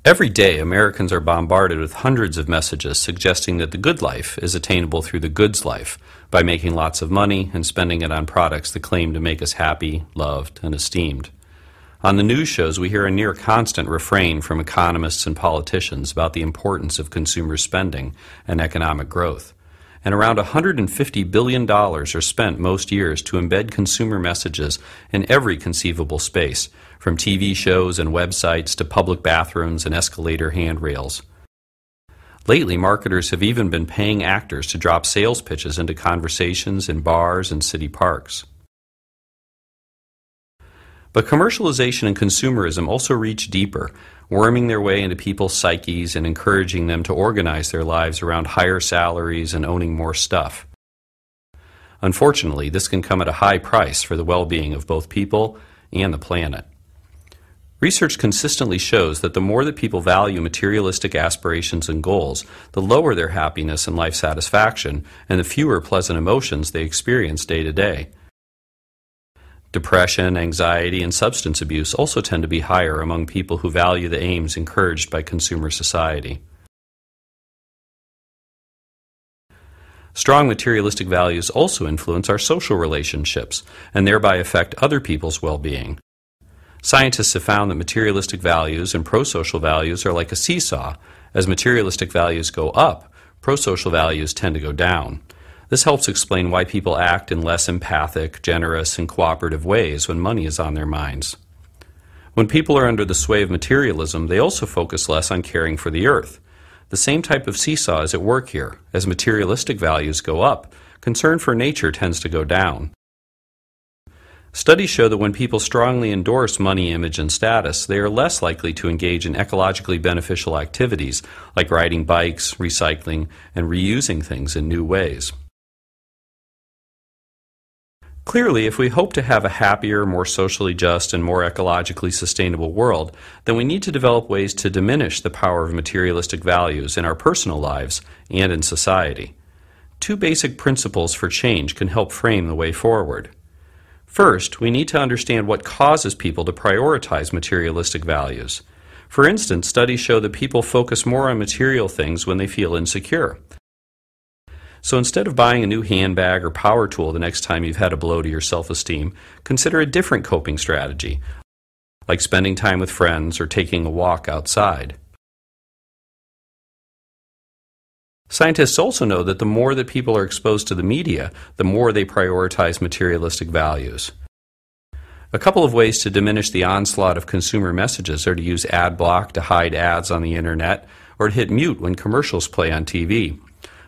Every day, Americans are bombarded with hundreds of messages suggesting that the good life is attainable through the goods life by making lots of money and spending it on products that claim to make us happy, loved, and esteemed. On the news shows, we hear a near constant refrain from economists and politicians about the importance of consumer spending and economic growth. And around $150 billion are spent most years to embed consumer messages in every conceivable space, from TV shows and websites to public bathrooms and escalator handrails. Lately, marketers have even been paying actors to drop sales pitches into conversations in bars and city parks. But commercialization and consumerism also reach deeper, worming their way into people's psyches and encouraging them to organize their lives around higher salaries and owning more stuff. Unfortunately, this can come at a high price for the well-being of both people and the planet. Research consistently shows that the more that people value materialistic aspirations and goals, the lower their happiness and life satisfaction, and the fewer pleasant emotions they experience day to day. Depression, anxiety, and substance abuse also tend to be higher among people who value the aims encouraged by consumer society. Strong materialistic values also influence our social relationships and thereby affect other people's well-being. Scientists have found that materialistic values and pro-social values are like a seesaw. As materialistic values go up, pro-social values tend to go down. This helps explain why people act in less empathic, generous, and cooperative ways when money is on their minds. When people are under the sway of materialism, they also focus less on caring for the earth. The same type of seesaw is at work here. As materialistic values go up, concern for nature tends to go down. Studies show that when people strongly endorse money, image, and status, they are less likely to engage in ecologically beneficial activities like riding bikes, recycling, and reusing things in new ways. Clearly, if we hope to have a happier, more socially just, and more ecologically sustainable world, then we need to develop ways to diminish the power of materialistic values in our personal lives and in society. Two basic principles for change can help frame the way forward. First, we need to understand what causes people to prioritize materialistic values. For instance, studies show that people focus more on material things when they feel insecure. So instead of buying a new handbag or power tool the next time you've had a blow to your self-esteem, consider a different coping strategy, like spending time with friends or taking a walk outside. Scientists also know that the more that people are exposed to the media, the more they prioritize materialistic values. A couple of ways to diminish the onslaught of consumer messages are to use ad block to hide ads on the internet or to hit mute when commercials play on TV.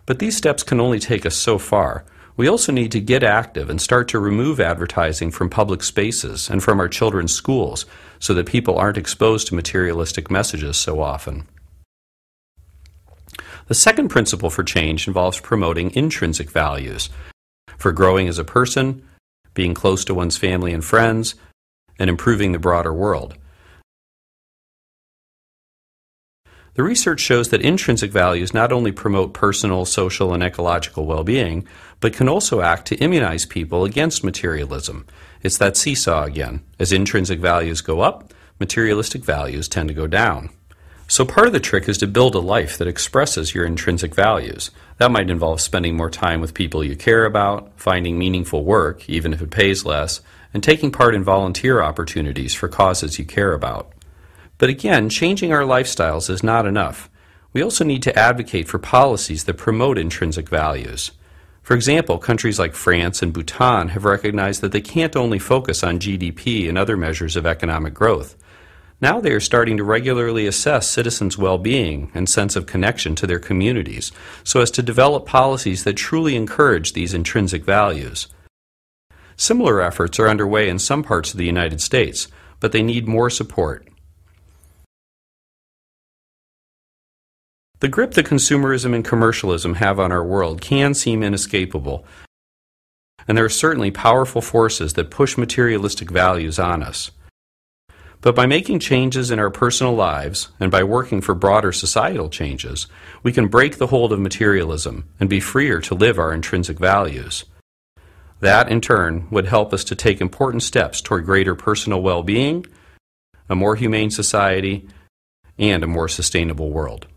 But these steps can only take us so far. We also need to get active and start to remove advertising from public spaces and from our children's schools so that people aren't exposed to materialistic messages so often. The second principle for change involves promoting intrinsic values for growing as a person, being close to one's family and friends, and improving the broader world. The research shows that intrinsic values not only promote personal, social, and ecological well-being, but can also act to immunize people against materialism. It's that seesaw again. As intrinsic values go up, materialistic values tend to go down. So part of the trick is to build a life that expresses your intrinsic values. That might involve spending more time with people you care about, finding meaningful work, even if it pays less, and taking part in volunteer opportunities for causes you care about. But again, changing our lifestyles is not enough. We also need to advocate for policies that promote intrinsic values. For example, countries like France and Bhutan have recognized that they can't only focus on GDP and other measures of economic growth. Now they are starting to regularly assess citizens' well-being and sense of connection to their communities so as to develop policies that truly encourage these intrinsic values. Similar efforts are underway in some parts of the United States, but they need more support. The grip that consumerism and commercialism have on our world can seem inescapable, and there are certainly powerful forces that push materialistic values on us. But by making changes in our personal lives and by working for broader societal changes, we can break the hold of materialism and be freer to live our intrinsic values. That, in turn, would help us to take important steps toward greater personal well-being, a more humane society, and a more sustainable world.